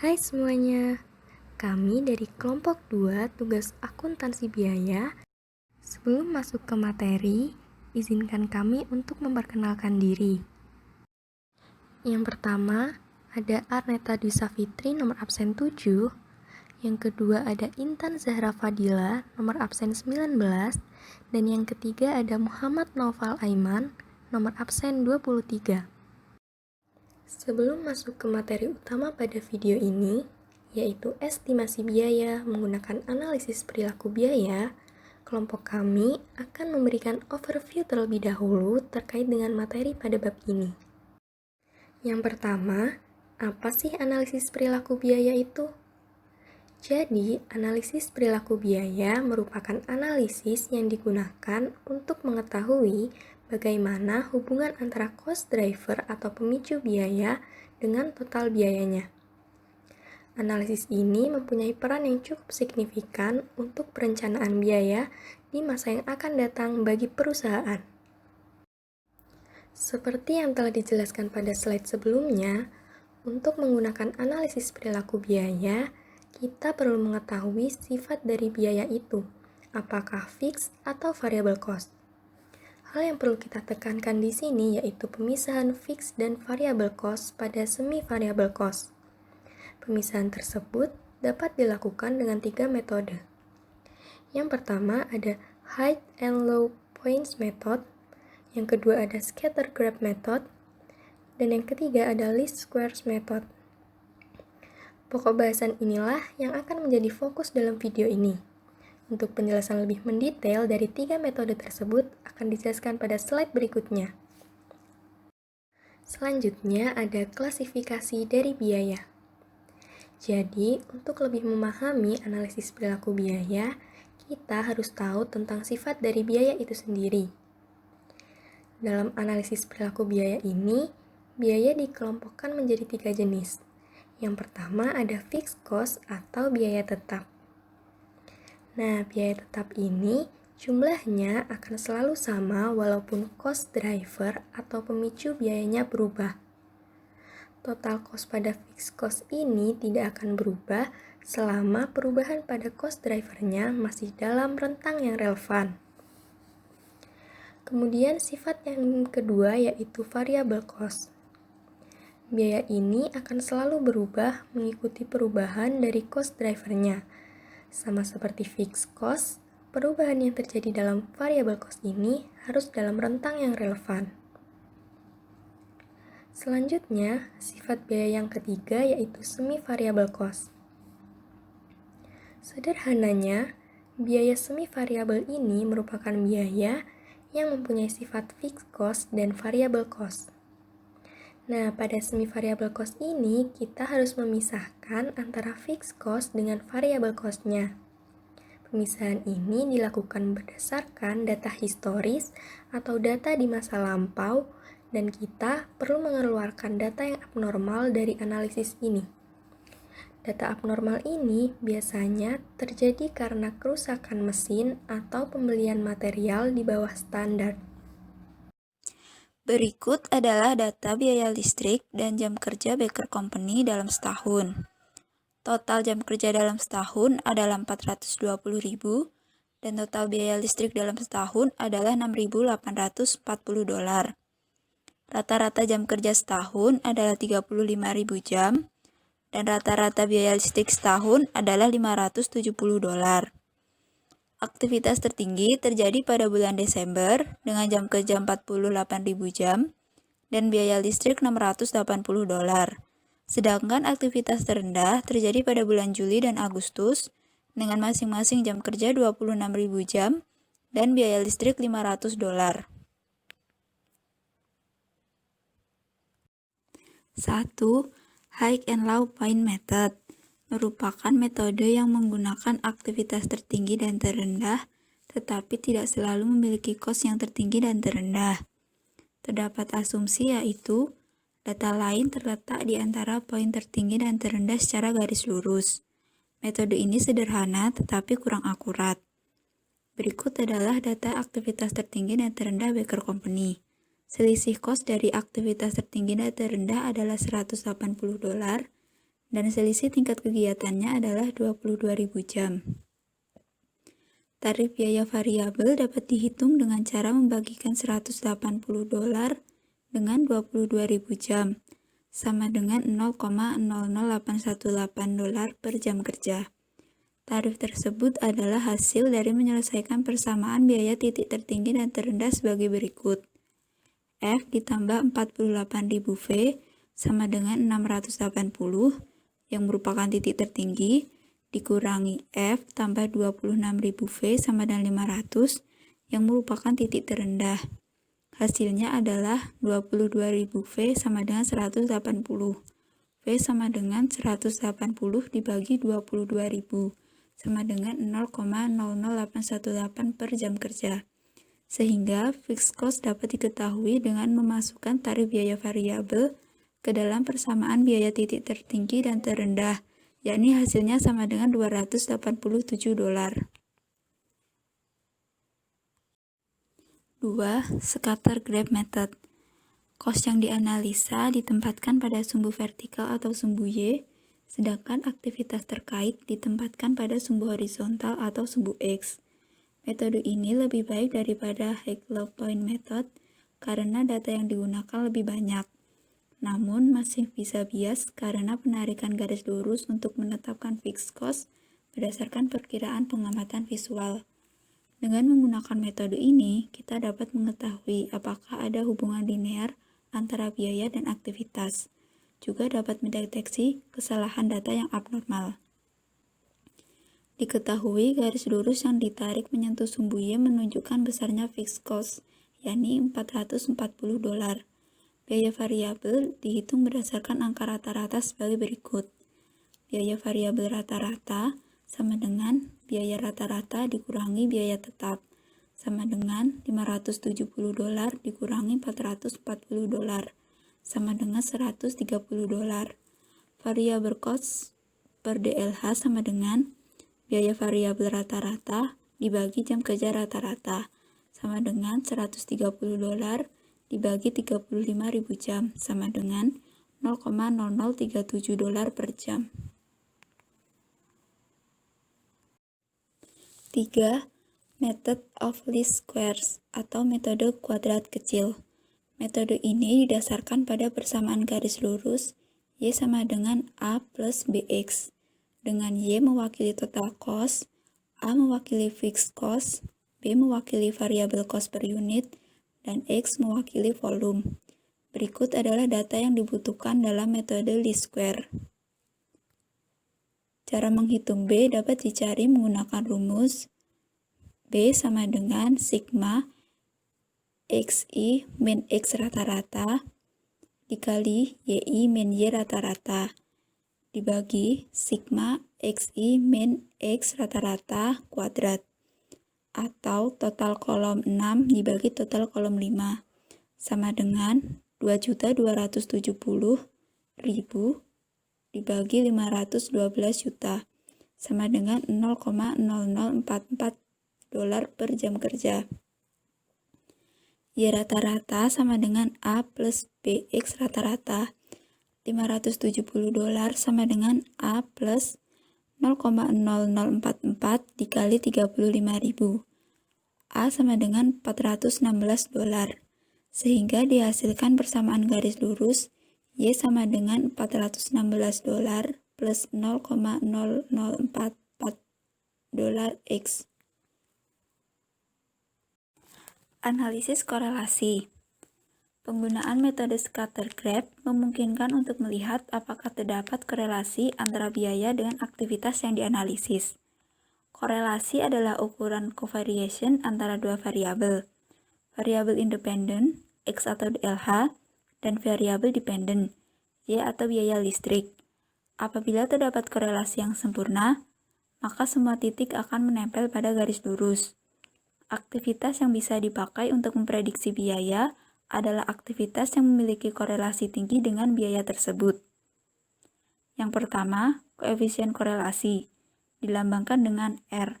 Hai semuanya, kami dari kelompok 2 tugas akuntansi biaya. Sebelum masuk ke materi, izinkan kami untuk memperkenalkan diri. Yang pertama, ada Arneta Dwi Safitri nomor absen 7. Yang kedua ada Intan Zahra Fadila nomor absen 19. Dan yang ketiga ada Muhammad Naufal Aiman nomor absen 23. Sebelum masuk ke materi utama pada video ini, yaitu estimasi biaya menggunakan analisis perilaku biaya, kelompok kami akan memberikan overview terlebih dahulu terkait dengan materi pada bab ini. Yang pertama, apa sih analisis perilaku biaya itu? Jadi, analisis perilaku biaya merupakan analisis yang digunakan untuk mengetahui bagaimana hubungan antara cost driver atau pemicu biaya dengan total biayanya. Analisis ini mempunyai peran yang cukup signifikan untuk perencanaan biaya di masa yang akan datang bagi perusahaan. Seperti yang telah dijelaskan pada slide sebelumnya, untuk menggunakan analisis perilaku biaya, kita perlu mengetahui sifat dari biaya itu, apakah fix atau variable cost. Hal yang perlu kita tekankan di sini yaitu pemisahan fix dan variable cost pada semi variable cost. Pemisahan tersebut dapat dilakukan dengan 3 metode. Yang pertama ada height and low points method, yang kedua ada scatter graph method, dan yang ketiga ada least squares method. Pokok bahasan inilah yang akan menjadi fokus dalam video ini. Untuk penjelasan lebih mendetail dari 3 metode tersebut akan dijelaskan pada slide berikutnya. Selanjutnya ada klasifikasi dari biaya. Jadi, untuk lebih memahami analisis perilaku biaya, kita harus tahu tentang sifat dari biaya itu sendiri. Dalam analisis perilaku biaya ini, biaya dikelompokkan menjadi 3 jenis. Yang pertama ada fixed cost atau biaya tetap. Nah, biaya tetap ini jumlahnya akan selalu sama walaupun cost driver atau pemicu biayanya berubah. Total cost pada fixed cost ini tidak akan berubah selama perubahan pada cost drivernya masih dalam rentang yang relevan. Kemudian sifat yang kedua yaitu variable cost. Biaya ini akan selalu berubah mengikuti perubahan dari cost drivernya. Sama seperti fixed cost, perubahan yang terjadi dalam variable cost ini harus dalam rentang yang relevan. Selanjutnya, sifat biaya yang ketiga yaitu semi variable cost. Sederhananya, biaya semi variable ini merupakan biaya yang mempunyai sifat fixed cost dan variable cost. Nah, pada semi variable cost ini, kita harus memisahkan antara fixed cost dengan variable cost-nya. Pemisahan ini dilakukan berdasarkan data historis atau data di masa lampau, dan kita perlu mengeluarkan data yang abnormal dari analisis ini. Data abnormal ini biasanya terjadi karena kerusakan mesin atau pembelian material di bawah standar. Berikut adalah data biaya listrik dan jam kerja Baker Company dalam setahun. Total jam kerja dalam setahun adalah 420.000 dan total biaya listrik dalam setahun adalah 6.840 dolar. Rata-rata jam kerja setahun adalah 35.000 jam dan rata-rata biaya listrik setahun adalah 570 dolar. Aktivitas tertinggi terjadi pada bulan Desember dengan jam kerja 48.000 jam dan biaya listrik 680 dolar. Sedangkan aktivitas terendah terjadi pada bulan Juli dan Agustus dengan masing-masing jam kerja 26.000 jam dan biaya listrik 500 dolar. 1. High and Low Point Method merupakan metode yang menggunakan aktivitas tertinggi dan terendah, tetapi tidak selalu memiliki kos yang tertinggi dan terendah. Terdapat asumsi yaitu, data lain terletak di antara poin tertinggi dan terendah secara garis lurus. Metode ini sederhana tetapi kurang akurat. Berikut adalah data aktivitas tertinggi dan terendah Baker Company. Selisih kos dari aktivitas tertinggi dan terendah adalah 180 dolar, dan selisih tingkat kegiatannya adalah 22.000 jam. Tarif biaya variabel dapat dihitung dengan cara membagikan $180 dengan 22.000 jam, sama dengan $0,00818 per jam kerja. Tarif tersebut adalah hasil dari menyelesaikan persamaan biaya titik tertinggi dan terendah sebagai berikut. F ditambah 48.000 V sama dengan 680 yang merupakan titik tertinggi, dikurangi F tambah 26.000 V sama dengan 500 yang merupakan titik terendah. Hasilnya adalah 22.000 V sama dengan 180. V sama dengan 180 dibagi 22.000 sama dengan 0,00818 per jam kerja. Sehingga fixed cost dapat diketahui dengan memasukkan tarif biaya variabel ke dalam persamaan biaya titik tertinggi dan terendah, yakni hasilnya sama dengan $287. 2. Scatter graph method. Cost yang dianalisa ditempatkan pada sumbu vertikal atau sumbu Y, sedangkan aktivitas terkait ditempatkan pada sumbu horizontal atau sumbu X. Metode ini lebih baik daripada Haig-Love-Point method karena data yang digunakan lebih banyak. Namun masih bisa bias karena penarikan garis lurus untuk menetapkan fixed cost berdasarkan perkiraan pengamatan visual. Dengan menggunakan metode ini, kita dapat mengetahui apakah ada hubungan linear antara biaya dan aktivitas. Juga dapat mendeteksi kesalahan data yang abnormal. Diketahui garis lurus yang ditarik menyentuh sumbu Y menunjukkan besarnya fixed cost, yakni $440. Biaya variabel dihitung berdasarkan angka rata-rata sebagai berikut. Biaya variabel rata-rata sama dengan biaya rata-rata dikurangi biaya tetap, sama dengan $570 dikurangi $440, sama dengan $130. Variabel cost per DLH sama dengan biaya variabel rata-rata dibagi jam kerja rata-rata, sama dengan $130 dibagi 35.000 jam, sama dengan $0,0037 per jam. 3. Method of least squares atau metode kuadrat kecil. Metode ini didasarkan pada persamaan garis lurus Y sama dengan A plus BX, dengan Y mewakili total cost, A mewakili fixed cost, B mewakili variable cost per unit, dan X mewakili volume. Berikut adalah data yang dibutuhkan dalam metode least square. Cara menghitung B dapat dicari menggunakan rumus B sama dengan sigma XI min X rata-rata dikali YI min Y rata-rata dibagi sigma XI min X rata-rata kuadrat, atau total kolom 6 dibagi total kolom 5 sama dengan 2.270.000 dibagi 512 juta sama dengan $0,0044 per jam kerja. Y rata-rata sama dengan A plus BX rata-rata. $570 sama dengan A plus 0,0044 dikali 35.000. A sama dengan $416. Sehingga dihasilkan persamaan garis lurus Y sama dengan $416 plus 0,0044 X. Analisis korelasi. Penggunaan metode scatter graph memungkinkan untuk melihat apakah terdapat korelasi antara biaya dengan aktivitas yang dianalisis. Korelasi adalah ukuran covariation antara dua variabel, variabel independen, X atau DLH, dan variabel dependen, Y atau biaya listrik. Apabila terdapat korelasi yang sempurna, maka semua titik akan menempel pada garis lurus. Aktivitas yang bisa dipakai untuk memprediksi biaya adalah aktivitas yang memiliki korelasi tinggi dengan biaya tersebut. Yang pertama, koefisien korelasi, dilambangkan dengan R.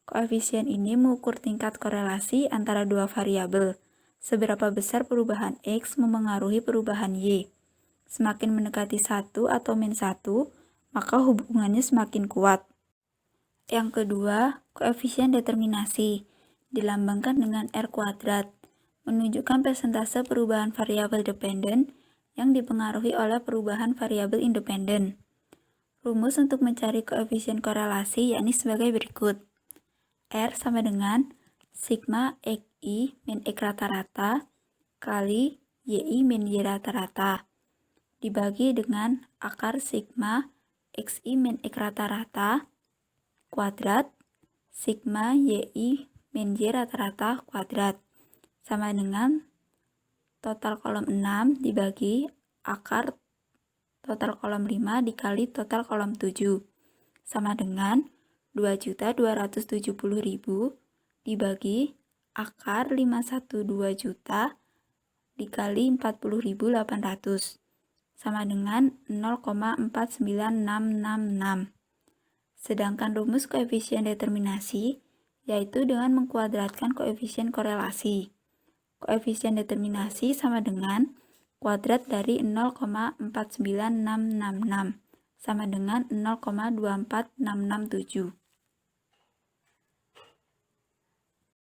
Koefisien ini mengukur tingkat korelasi antara dua variabel, seberapa besar perubahan X memengaruhi perubahan Y. Semakin mendekati 1 atau min 1, maka hubungannya semakin kuat. Yang kedua, koefisien determinasi, dilambangkan dengan R kuadrat, menunjukkan persentase perubahan variabel dependen yang dipengaruhi oleh perubahan variabel independen. Rumus untuk mencari koefisien korelasi yakni sebagai berikut. R sama dengan sigma XI min X rata-rata kali YI min Y rata-rata dibagi dengan akar sigma XI min X rata-rata kuadrat sigma YI min Y rata-rata kuadrat sama dengan total kolom 6 dibagi akar total kolom 5 dikali total kolom 7 sama dengan 2.270.000 dibagi akar 512 juta dikali 40.800 sama dengan 0,49666. Sedangkan rumus koefisien determinasi yaitu dengan mengkuadratkan koefisien korelasi. Koefisien determinasi sama dengan kuadrat dari 0,49666 sama dengan 0,24667.